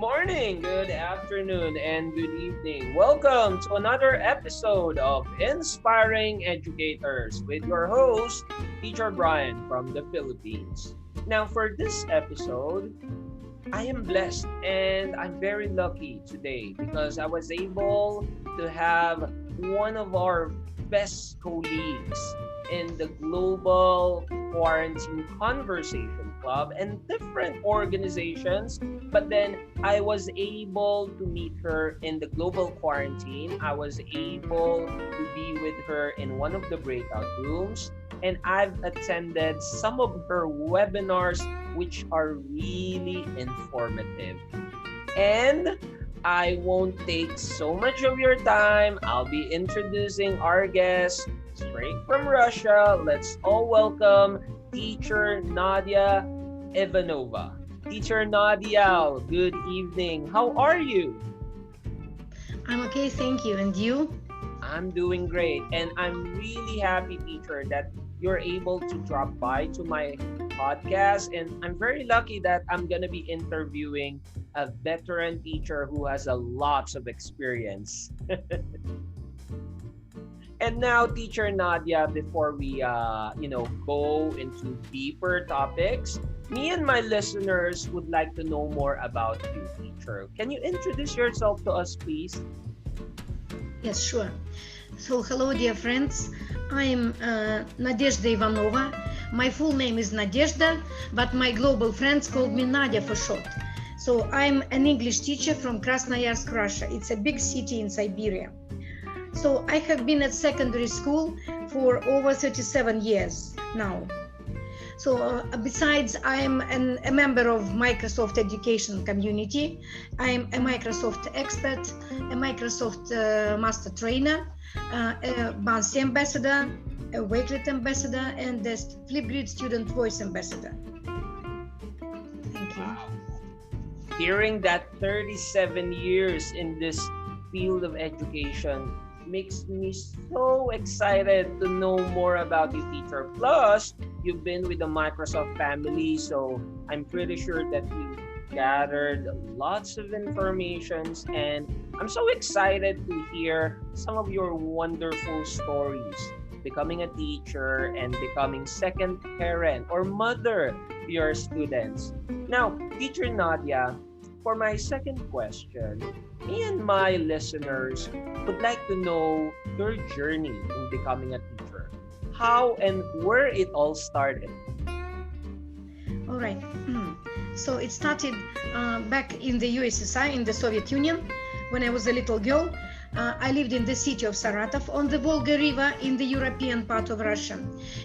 morning, good afternoon, and good evening. Welcome to another episode of Inspiring Educators with your host, Teacher Brian from the Philippines. Now, for this episode, I am blessed and I'm very lucky today because I was able to have one of our best colleagues in the Global Quarantine Conversation Club and different organizations. But then I was able to meet her in the global quarantine. I was able to be with her in one of the breakout rooms. And I've attended some of her webinars, which are really informative. And I won't take so much of your time. I'll be introducing our guest straight from Russia. Let's all welcome Teacher Nadia Ivanova. Teacher Nadia, good evening. How are you? I'm okay, thank you. And you? I'm doing great. And I'm really happy, teacher, that you're able to drop by to my podcast. And I'm very lucky that I'm going to be interviewing a veteran teacher who has a lots of experience. And now, Teacher Nadia, before we, go into deeper topics, me and my listeners would like to know more about you, teacher. Can you introduce yourself to us, please? Yes, sure. So, hello, dear friends. I'm Nadezhda Ivanova. My full name is Nadezhda, but my global friends called me Nadia for short. So, I'm an English teacher from Krasnoyarsk, Russia. It's a big city in Siberia. So, I have been at secondary school for over 37 years now. So besides, I'm a member of Microsoft education community. I'm a Microsoft expert, a Microsoft master trainer, a Bouncy ambassador, a Wakelet ambassador, and a Flipgrid student voice ambassador. Thank you. Wow. Hearing that 37 years in this field of education makes me so excited to know more about you, teacher. Plus, you've been with the Microsoft family, so I'm pretty sure that you gathered lots of informations, and I'm so excited to hear some of your wonderful stories becoming a teacher and becoming second parent or mother to your students. Now, Teacher Nadia, for my second question, me and my listeners would like to know your journey in becoming a teacher. How and where it all started. All right. So it started back in the USSR, in the Soviet Union, when I was a little girl. I lived in the city of Saratov on the Volga River in the European part of Russia.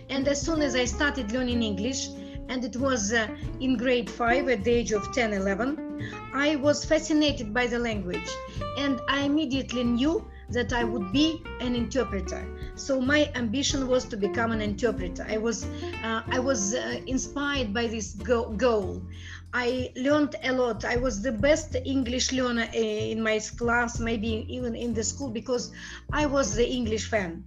And as soon as I started learning English, and it was in grade 5 at the age of 10, 11, I was fascinated by the language, and I immediately knew that I would be an interpreter. So my ambition was to become an interpreter. I was inspired by this goal. I learned a lot. I was the best English learner in my class, maybe even in the school, because I was the English fan.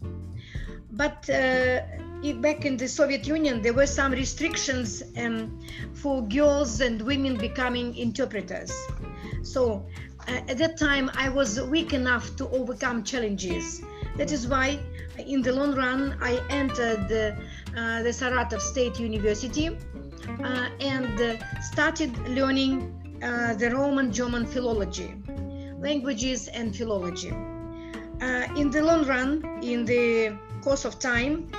But back in the Soviet Union, there were some restrictions for girls and women becoming interpreters. So at that time, I was weak enough to overcome challenges. That is why, in the long run, I entered the Saratov State University and started learning the Roman German philology, languages and philology. In the long run, in the course of time,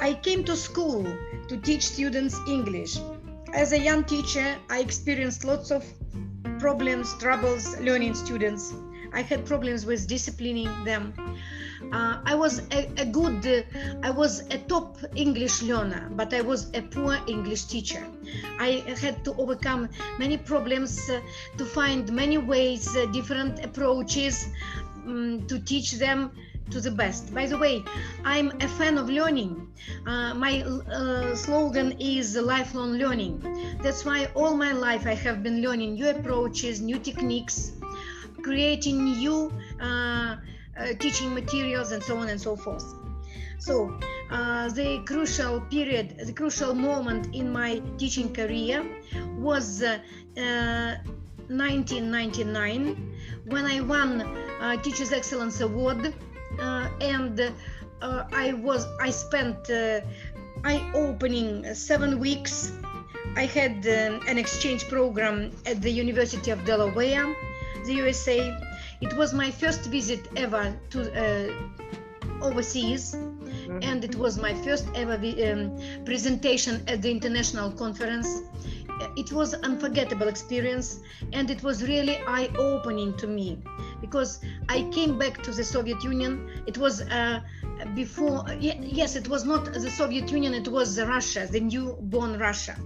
I came to school to teach students English. As a young teacher, I experienced lots of problems, troubles learning students. I had problems with disciplining them. I was a top English learner, but I was a poor English teacher. I had to overcome many problems to find many ways, different approaches to teach them to the best. By the way, I'm a fan of learning. My slogan is lifelong learning. That's why all my life I have been learning new approaches, new techniques, creating new teaching materials, and so on and so forth. So the crucial period, the crucial moment in my teaching career was 1999 when I won Teachers Excellence Award, and I spent eye-opening 7 weeks. I had an exchange program at the University of Delaware, the USA. It was my first visit ever to overseas, and it was my first ever presentation at the international conference. It was an unforgettable experience, and it was really eye-opening to me, because I came back to the Soviet Union. It was before, yes, it was not the Soviet Union, it was Russia, the newborn Russia.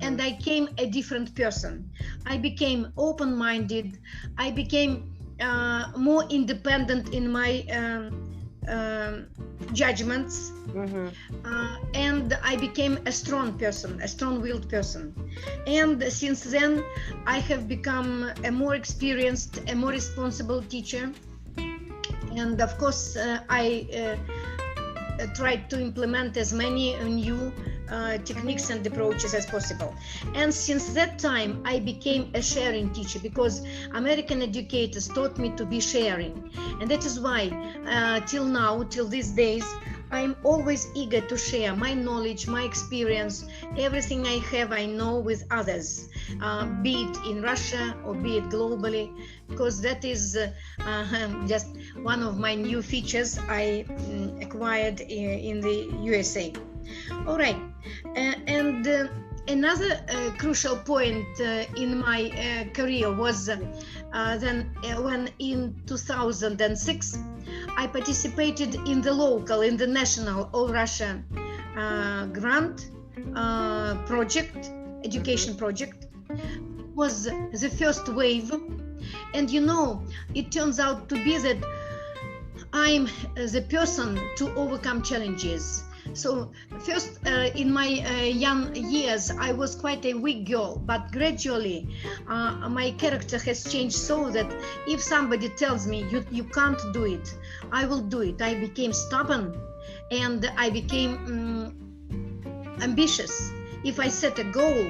And I came a different person. I became open-minded. I became more independent in my judgments, and I became a strong person, a strong-willed person. And since then, I have become a more experienced, a more responsible teacher. And of course, I tried to implement as many new techniques and approaches as possible. And since that time, I became a sharing teacher, because American educators taught me to be sharing. And that is why till now, till these days, I'm always eager to share my knowledge, my experience, everything I have, I know, with others, be it in Russia or be it globally, because that is just one of my new features I acquired in the USA. All right, and another crucial point in my career was then when in 2006 I participated in the national All Russia grant project, education project. It was the first wave, and you know, it turns out to be that I'm the person to overcome challenges. So first, in my young years, I was quite a weak girl, but gradually my character has changed, so that if somebody tells me you can't do it, I will do it. I became stubborn, and I became ambitious. If I set a goal,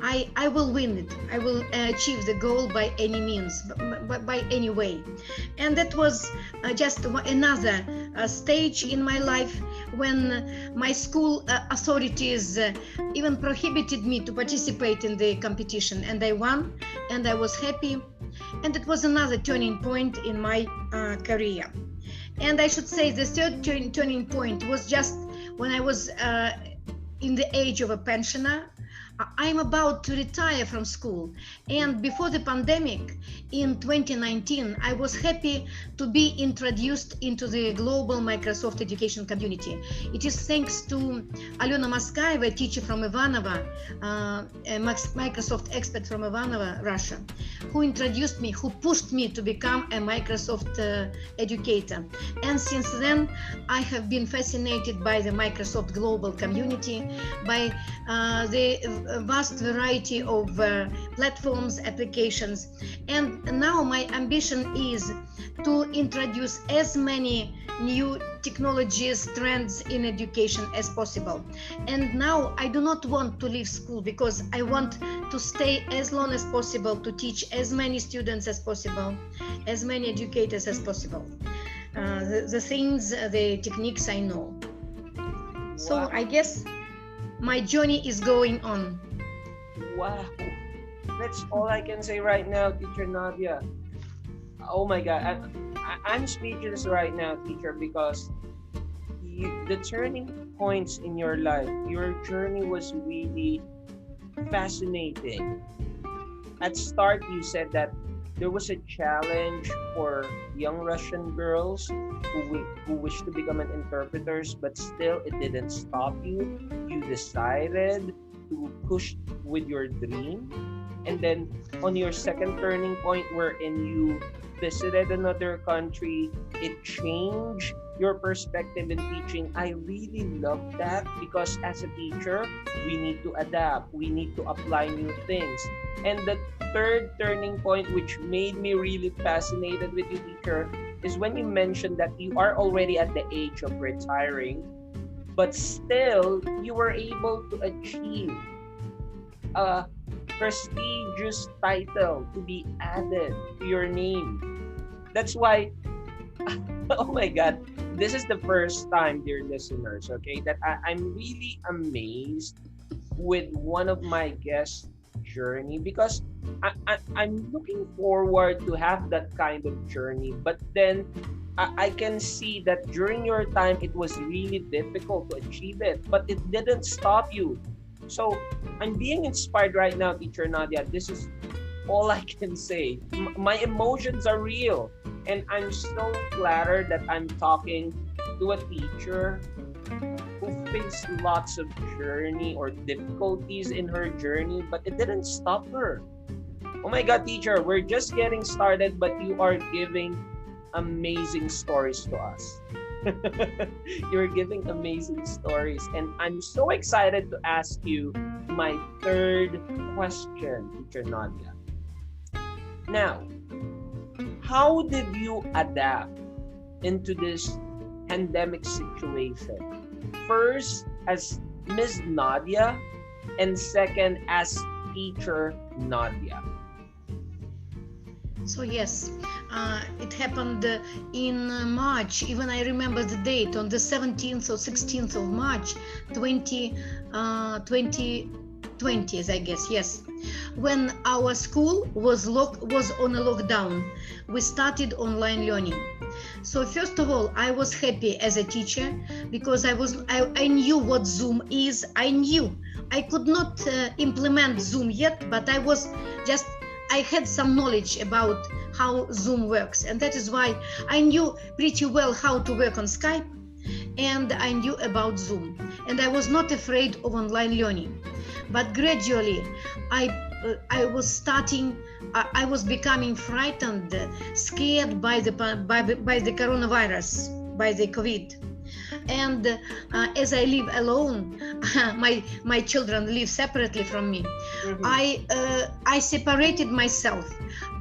I will win it. I will achieve the goal by any means, by any way. And that was just another stage in my life when my school authorities even prohibited me to participate in the competition, and I won, and I was happy. And it was another turning point in my career. And I should say the third turning point was just when I was in the age of a pensioner. I'm about to retire from school, and before the pandemic in 2019, I was happy to be introduced into the global Microsoft education community. It is thanks to Alena Moskaeva, a teacher from Ivanova, a Microsoft expert from Ivanova, Russia, who introduced me, who pushed me to become a Microsoft educator. And since then, I have been fascinated by the Microsoft global community, by the vast variety of platforms, applications. And now my ambition is to introduce as many new technologies, trends in education as possible. And now I do not want to leave school, because I want to stay as long as possible to teach as many students as possible, as many educators as possible. The things, the techniques I know. So wow. I guess my journey is going on. Wow, that's all I can say right now, Teacher Nadia. Oh my God, I'm speechless right now, teacher, because the turning points in your life, your journey was really fascinating. At start, you said that there was a challenge for young Russian girls who wish to become an interpreters, but still it didn't stop you. You decided to push with your dream. And then on your second turning point, wherein you visited another country, it changed your perspective in teaching. I really love that, because as a teacher, we need to adapt, we need to apply new things. And the third turning point, which made me really fascinated with you, teacher, is when you mentioned that you are already at the age of retiring, but still you were able to achieve prestigious title to be added to your name. That's why, oh my God, this is the first time, dear listeners, okay, that I'm really amazed with one of my guests' journey, because I'm looking forward to have that kind of journey. But then I can see that during your time, it was really difficult to achieve it, but it didn't stop you. So I'm being inspired right now, Teacher Nadia. This is all I can say. My emotions are real. And I'm so flattered that I'm talking to a teacher who faced lots of journey or difficulties in her journey, but it didn't stop her. Oh my God, teacher, we're just getting started, but you are giving amazing stories to us. You're giving amazing stories. And I'm so excited to ask you my third question, Teacher Nadia. Now, how did you adapt into this pandemic situation? First, as Ms. Nadia, and second, as Teacher Nadia. So yes, it happened in March. Even I remember the date, on the 17th or 16th of March, 2020, I guess. Yes, when our school was on a lockdown, we started online learning. So first of all, I was happy as a teacher because I knew what Zoom is. I knew I could not implement Zoom yet, but I had some knowledge about how Zoom works, and that is why I knew pretty well how to work on Skype, and I knew about Zoom, and I was not afraid of online learning. But gradually, I was becoming frightened, scared by the coronavirus, by the COVID. And as I live alone, my children live separately from me. Mm-hmm. I separated myself.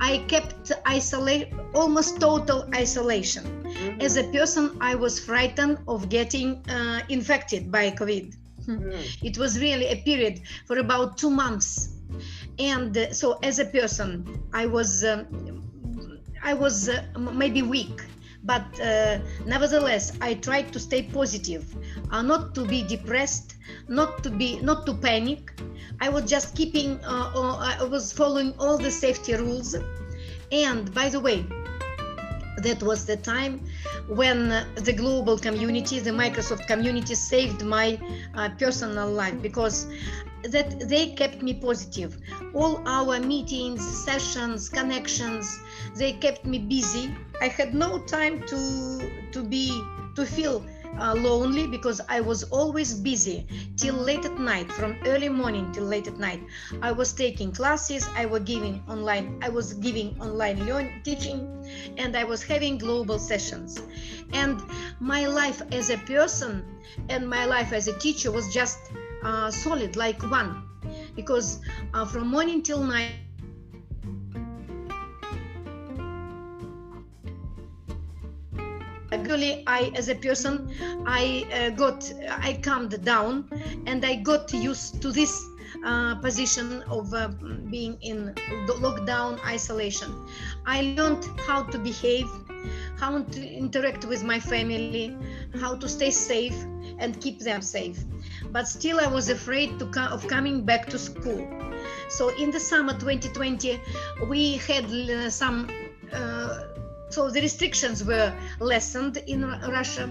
I kept almost total isolation. Mm-hmm. As a person, I was frightened of getting infected by COVID. Mm-hmm. It was really a period for about 2 months. And so as a person, I was maybe weak. But nevertheless, I tried to stay positive, not to be depressed, not to panic. I was just I was following all the safety rules. And by the way, that was the time when the global community, the Microsoft community, saved my personal life, because that they kept me positive. All our meetings, sessions, connections, they kept me busy. I had no time to feel lonely, because I was always busy till late at night, from early morning till late at night. I was taking classes, I was giving online teaching, and I was having global sessions. And my life as a person and my life as a teacher was just solid, like one, because from morning till night, Actually, as a person, I calmed down, and I got used to this position of being in lockdown isolation. I learned how to behave, how to interact with my family, how to stay safe and keep them safe. But still, I was afraid of coming back to school. So in the summer 2020, we had some. So the restrictions were lessened in Russia,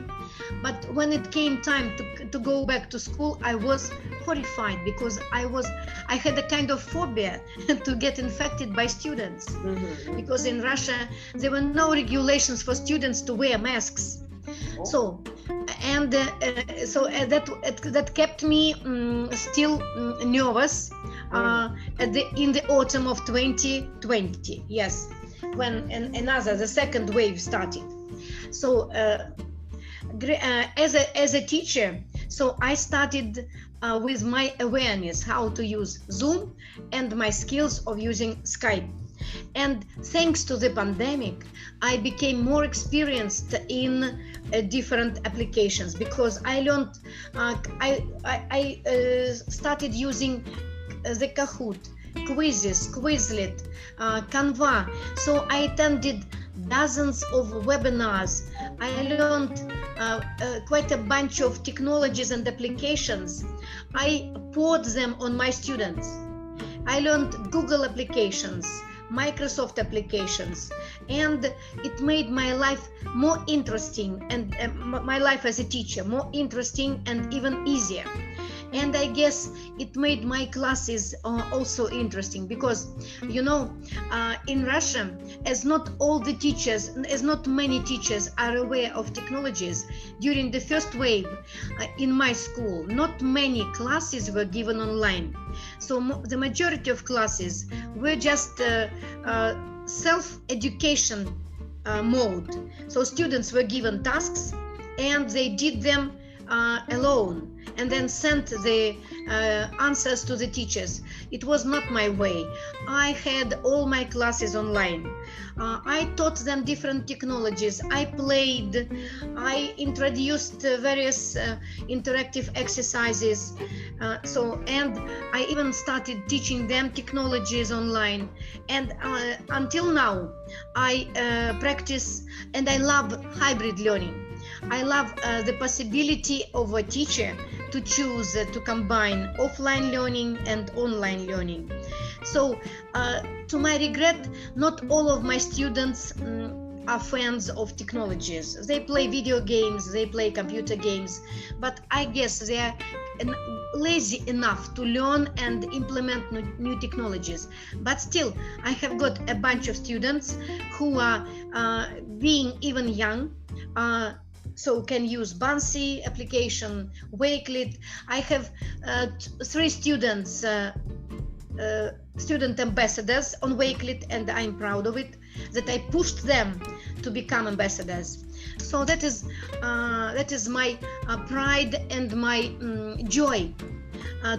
but when it came time to go back to school, I was horrified, because I had a kind of phobia to get infected by students. Mm-hmm. Because in Russia there were no regulations for students to wear masks. Oh. So that kept me still nervous in the autumn of 2020. Yes. When the second wave started. So as a teacher, so I started with my awareness how to use Zoom and my skills of using Skype. And thanks to the pandemic, I became more experienced in different applications, because I learned, I started using the Kahoot, quizzes, Quizlet, Canva. So I attended dozens of webinars. I learned quite a bunch of technologies and applications. I poured them on my students. I learned Google applications, Microsoft applications, and it made my life more interesting, and my life as a teacher more interesting and even easier. And I guess it made my classes also interesting, because in Russia, as not many teachers are aware of technologies, during the first wave in my school, not many classes were given online. So the majority of classes were just self-education mode. So students were given tasks and they did them alone, and then sent the answers to the teachers. It was not my way. I had all my classes online. I taught them different technologies. I played. I introduced various interactive exercises. And I even started teaching them technologies online. And until now, I practice and I love hybrid learning. I love the possibility of a teacher to choose to combine offline learning and online learning. So, to my regret, not all of my students are fans of technologies. They play video games, they play computer games, but I guess they are lazy enough to learn and implement new technologies. But still, I have got a bunch of students who are being even young, so can use Bunsey application, Wakelet. I have 3 students, student ambassadors on Wakelet, and I'm proud of it, that I pushed them to become ambassadors. So that is my pride and my joy,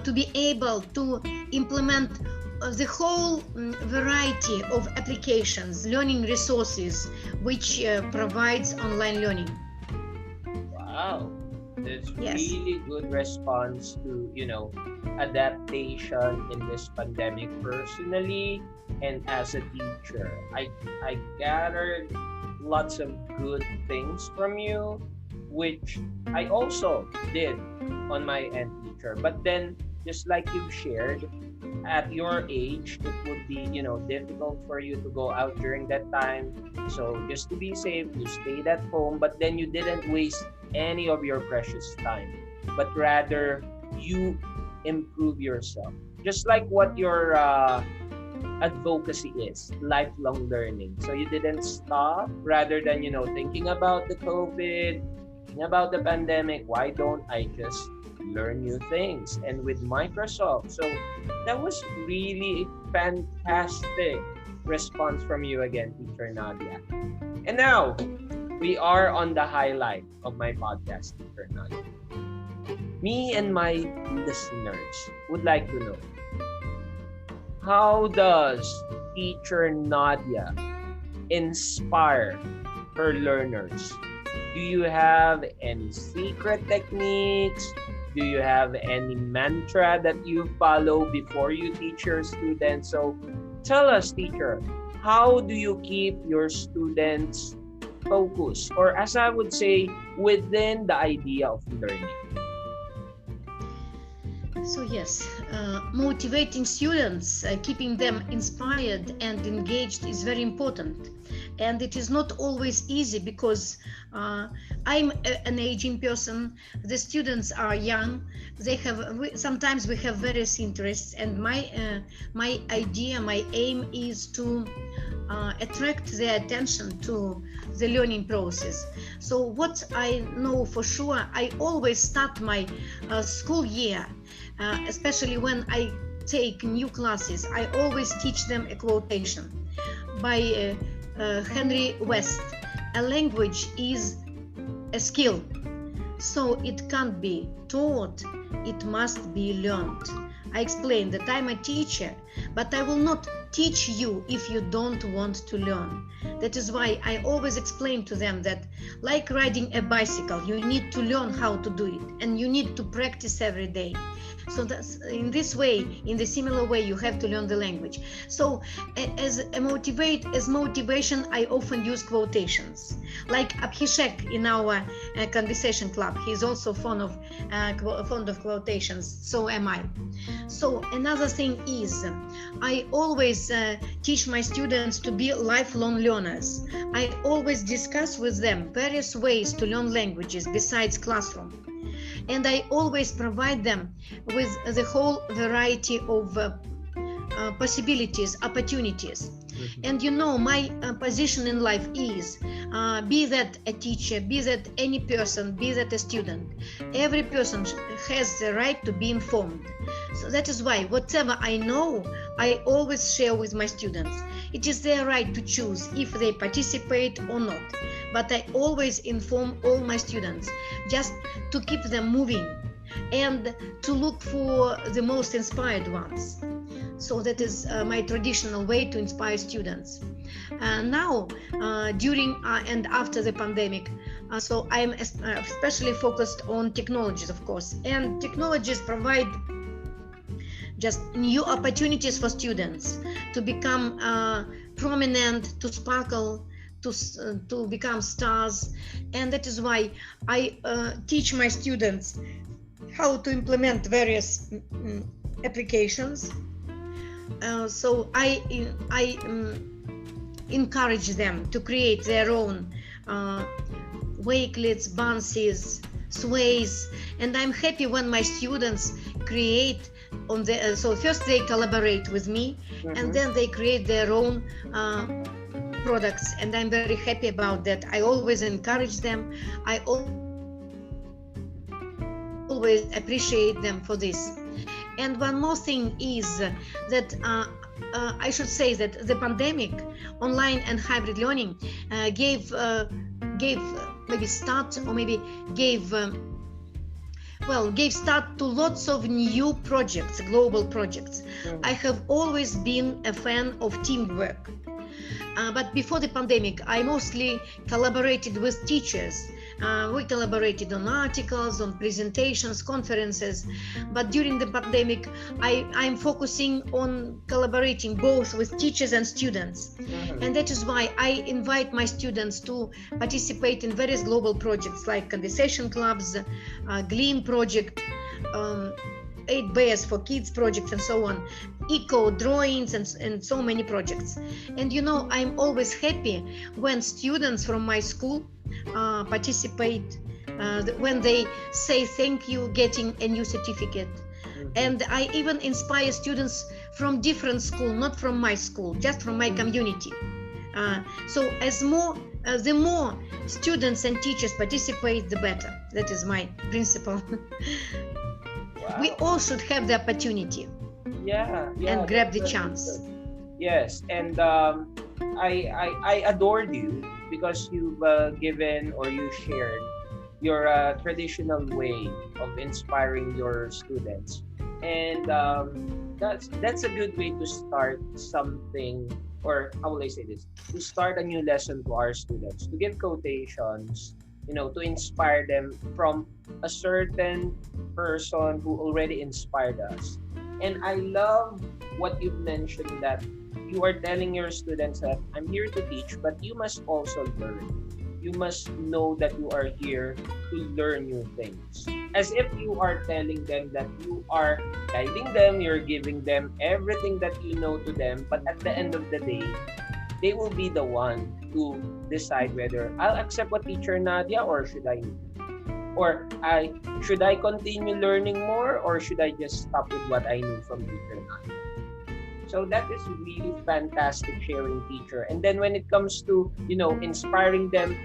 to be able to implement the whole variety of applications, learning resources, which provides online learning. Wow, that's Yes. really good response to adaptation in this pandemic. Personally and as a teacher, I gathered lots of good things from you, which I also did on my end, teacher. But then, just like you've shared, at your age, it would be difficult for you to go out during that time. So just to be safe, you stayed at home, but then you didn't waste any of your precious time, but rather you improve yourself, just like what your advocacy is, lifelong learning. So you didn't stop, rather than thinking about the COVID, thinking about the pandemic. Why don't I just learn new things? And with Microsoft, so that was really fantastic response from you again, Teacher Nadia. And now we are on the highlight of my podcast, Teacher Nadia. Me and my listeners would like to know, how does Teacher Nadia inspire her learners? Do you have any secret techniques? Do you have any mantra that you follow before you teach your students? So tell us, teacher, how do you keep your students focused, or as I would say, within the idea of learning? So yes, motivating students, keeping them inspired and engaged is very important. And it is not always easy, because I'm an aging person, the students are young, sometimes we have various interests, and my idea, my aim is to attract their attention to the learning process. So what I know for sure, I always start my school year, especially when I take new classes, I always teach them a quotation by Henry West: "A language is a skill, so it can't be taught, it must be learned." I explain that I'm a teacher, but I will not teach you if you don't want to learn. That is why I always explain to them that, like riding a bicycle, you need to learn how to do it, and you need to practice every day. So that's in this way, in the similar way, you have to learn the language. So as motivation, I often use quotations. Like Abhishek in our conversation club, he's also fond of quotations. So am I. So another thing is, I always teach my students to be lifelong learners. I always discuss with them various ways to learn languages besides classroom. And I always provide them with the whole variety of possibilities, opportunities. And you know, my position in life is, be that a teacher, be that any person, be that a student, every person has the right to be informed. So that is why whatever I know, I always share with my students. It is their right to choose if they participate or not. But I always inform all my students, just to keep them moving and to look for the most inspired ones. So that is my traditional way to inspire students. Now, during and after the pandemic, so I'm especially focused on technologies, of course, and technologies provide just new opportunities for students to become prominent, to sparkle, to become stars. And that is why I teach my students how to implement various applications. So I encourage them to create their own wakelets, bounces, sways, and I'm happy when my students create on the so first they collaborate with me, and then they create their own products, and I'm very happy about that. I always encourage them. I always appreciate them for this. And one more thing is that I should say that the pandemic, online and hybrid learning, gave maybe start, or maybe gave start to lots of new projects, global projects. I have always been a fan of teamwork. But before the pandemic, I mostly collaborated with teachers. We collaborated on articles, on presentations, conferences. But during the pandemic, I'm focusing on collaborating both with teachers and students. And that is why I invite my students to participate in various global projects like conversation clubs, Glean project, 8 Bears for Kids project, and so on, eco drawings, and so many projects. And you know, I'm always happy when students from my school participate, when they say thank you, getting a new certificate. And I even inspire students from different school, not from my school, just from my community. So the more students and teachers participate, the better. That is my principle. We all should have the opportunity, and grab the chance. Yes, and I adored you because you've given, or you shared your traditional way of inspiring your students, and that's a good way to start something, or how will I say this? To start a new lesson to our students, to give quotations, to inspire them from a certain person who already inspired us. And I love what you mentioned, that you are telling your students that I'm here to teach, but you must also learn. You must know that you are here to learn new things. As if you are telling them that you are guiding them, you're giving them everything that you know to them, but at the end of the day, they will be the one to decide whether I'll accept what Teacher Nadia, or should I continue learning more, or should I just stop with what I knew from Teacher Nadia? So that is really fantastic sharing, teacher. And then when it comes to inspiring them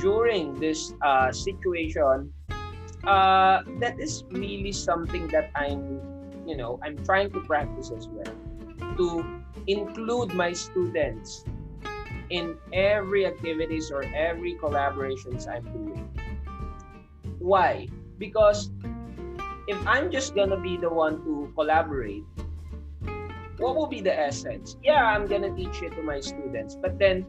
during this situation, that is really something that I'm trying to practice as well, to include my students in every activities or every collaborations I'm doing. Why? Because if I'm just gonna be the one to collaborate, what will be the essence? Yeah, I'm gonna teach it to my students, but then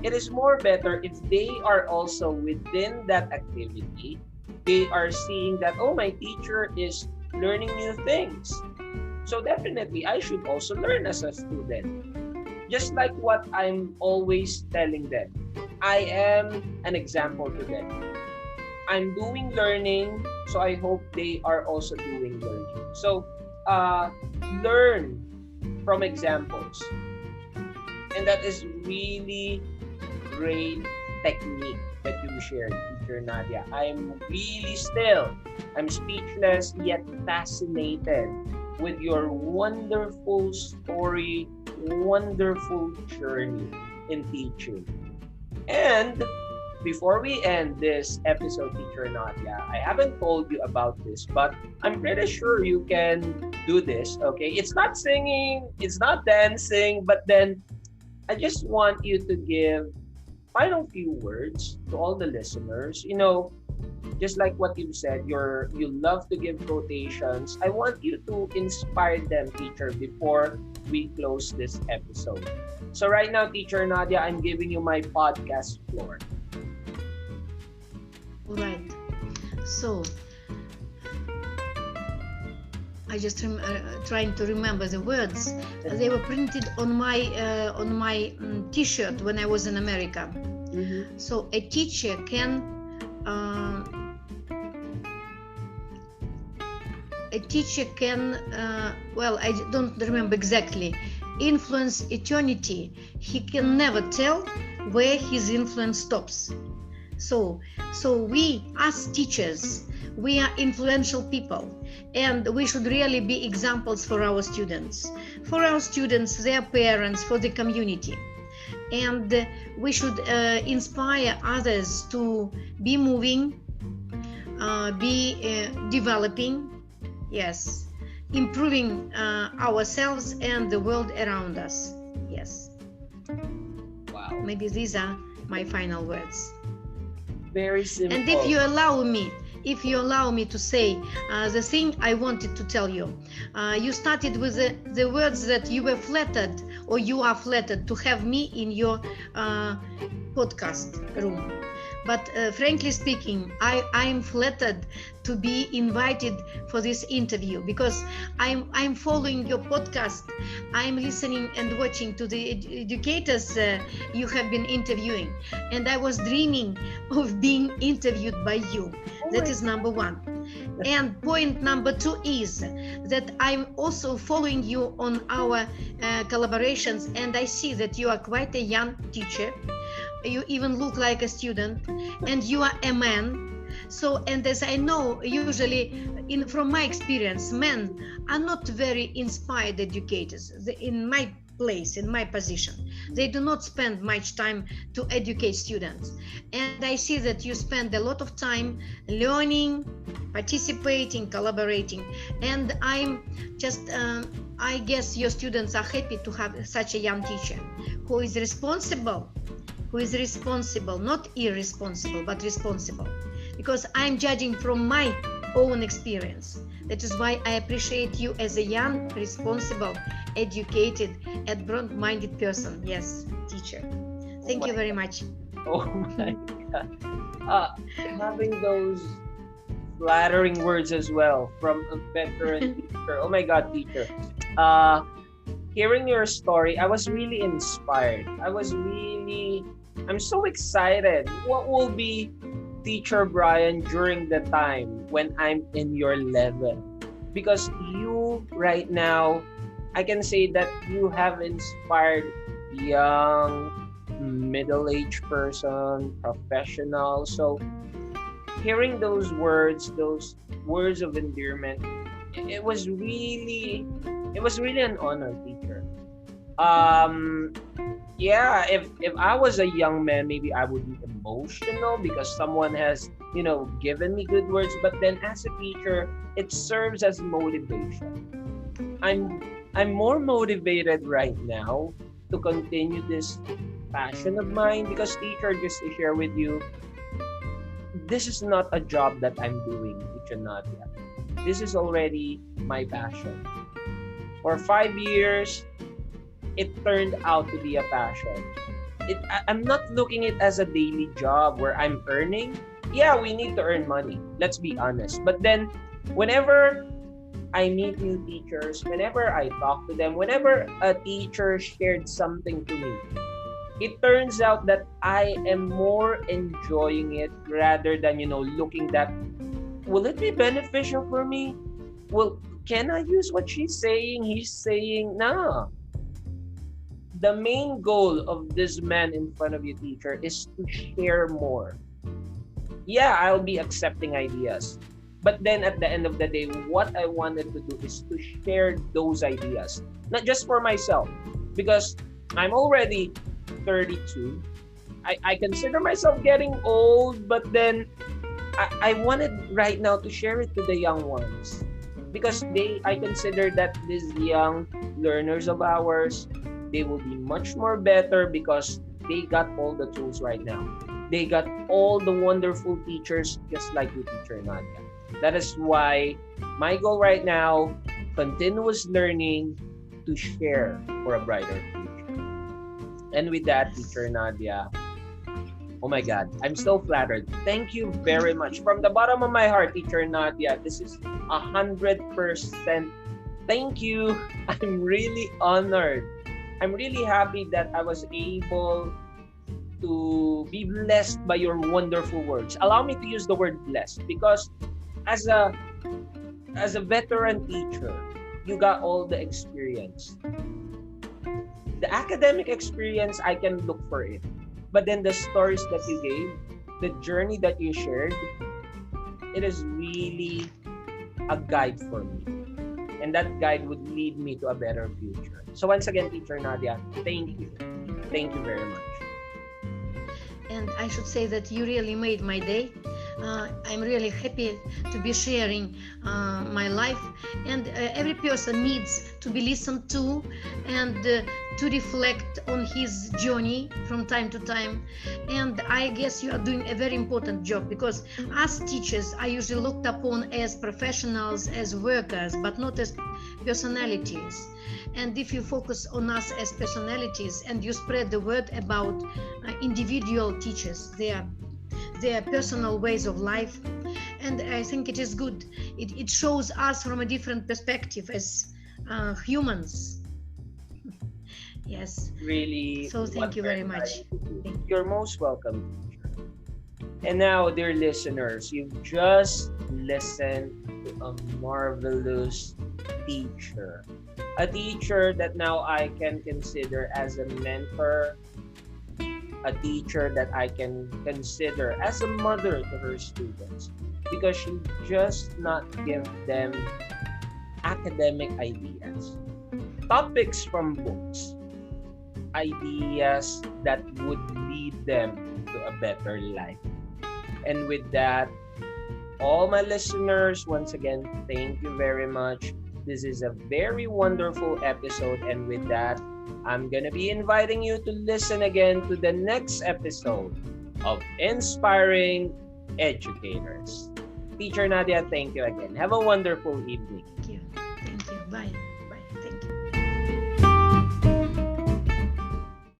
it is more better if they are also within that activity. They are seeing that, oh, my teacher is learning new things. So definitely, I should also learn as a student. Just like what I'm always telling them. I am an example to them. I'm doing learning, so I hope they are also doing learning. So, learn from examples. And that is really great technique that you shared, Teacher Nadia. I'm speechless yet fascinated with your wonderful story, wonderful journey in teaching. And before we end this episode, Teacher Nadia, I haven't told you about this, but I'm pretty sure you can do this, okay? It's not singing, it's not dancing, but then I just want you to give final few words to all the listeners. You know, just like what you said, you love to give quotations. I want you to inspire them, teacher, before we close this episode. So right now, Teacher Nadia, I'm giving you my podcast floor. All right. So I just trying to remember the words. They were printed on my T-shirt when I was in America. Mm-hmm. So a teacher can well, I don't remember exactly, influence eternity. He can never tell where his influence stops. So we as teachers, we are influential people, and we should really be examples for our students, their parents, for the community. And we should inspire others to be moving, be developing, yes, improving ourselves and the world around us. Yes. Wow. Maybe these are my final words. Very simple. And if you allow me to say the thing I wanted to tell you, you started with the words that you were flattered, or you are flattered to have me in your podcast room. But frankly speaking, I'm flattered to be invited for this interview, because I'm following your podcast. I'm listening and watching to the educators you have been interviewing, and I was dreaming of being interviewed by you. That is number one. And point number two is that I'm also following you on our collaborations, and I see that you are quite a young teacher. You even look like a student, and you are a man. So, and as I know, usually from my experience, men are not very inspired educators. In my place, in my position, they do not spend much time to educate students. And I see that you spend a lot of time learning, participating, collaborating. And I'm just, I guess your students are happy to have such a young teacher who is responsible, not irresponsible, but responsible. Because I'm judging from my own experience. That is why I appreciate you as a young, responsible, educated, and broad-minded person. Yes, teacher. Thank you very much. Oh my God. Having those flattering words as well from a veteran teacher. Oh my God, teacher. Hearing your story, I was really inspired. I'm so excited. What will be Teacher Brian during the time when I'm in your level? Because you right now, I can say that you have inspired young, middle-aged person, professional. So hearing those words of endearment, it was really an honor, teacher. Yeah, if I was a young man, maybe I would be emotional because someone has, given me good words. But then as a teacher, it serves as motivation. I'm more motivated right now to continue this passion of mine, because teacher, just to share with you, this is not a job that I'm doing, Teacher Nadia. This is already my passion. For 5 years, it turned out to be a passion. I'm not looking at it as a daily job where I'm earning. Yeah, we need to earn money. Let's be honest. But then, whenever I meet new teachers, whenever I talk to them, whenever a teacher shared something to me, it turns out that I am more enjoying it rather than, looking that, will it be beneficial for me? Well, can I use what she's saying? He's saying, nah. The main goal of this man in front of you, teacher, is to share more. Yeah, I'll be accepting ideas. But then at the end of the day, what I wanted to do is to share those ideas. Not just for myself, because I'm already 32. I consider myself getting old, but then I wanted right now to share it to the young ones. Because I consider that these young learners of ours, they will be much more better because they got all the tools right now. They got all the wonderful teachers just like you, Teacher Nadia. That is why my goal right now, continuous learning to share for a brighter future. And with that, Teacher Nadia, oh my God, I'm so flattered. Thank you very much. From the bottom of my heart, Teacher Nadia, this is 100% thank you. I'm really honored. I'm really happy that I was able to be blessed by your wonderful words. Allow me to use the word blessed because as a veteran teacher, you got all the experience. The academic experience, I can look for it. But then the stories that you gave, the journey that you shared, it is really a guide for me. And that guide would lead me to a better future. So once again, Teacher Nadia, thank you. Thank you very much. And I should say that you really made my day. I'm really happy to be sharing my life, and every person needs to be listened to and to reflect on his journey from time to time. And I guess you are doing a very important job, because as teachers are usually looked upon as professionals, as workers, but not as personalities. And if you focus on us as personalities and you spread the word about individual teachers, their personal ways of life, and I think it is good. It shows us from a different perspective as humans. Yes. Really. So thank you very much. You're most welcome, teacher. And now, dear listeners, you've just listened to a marvelous teacher. A teacher that now I can consider as a mentor, a teacher that I can consider as a mother to her students, because she just not give them academic ideas, topics from books, ideas that would lead them to a better life. And with that, all my listeners, once again, thank you very much. This is a very wonderful episode, and with that, I'm going to be inviting you to listen again to the next episode of Inspiring Educators. Teacher Nadia, thank you again. Have a wonderful evening. Thank you. Thank you. Bye.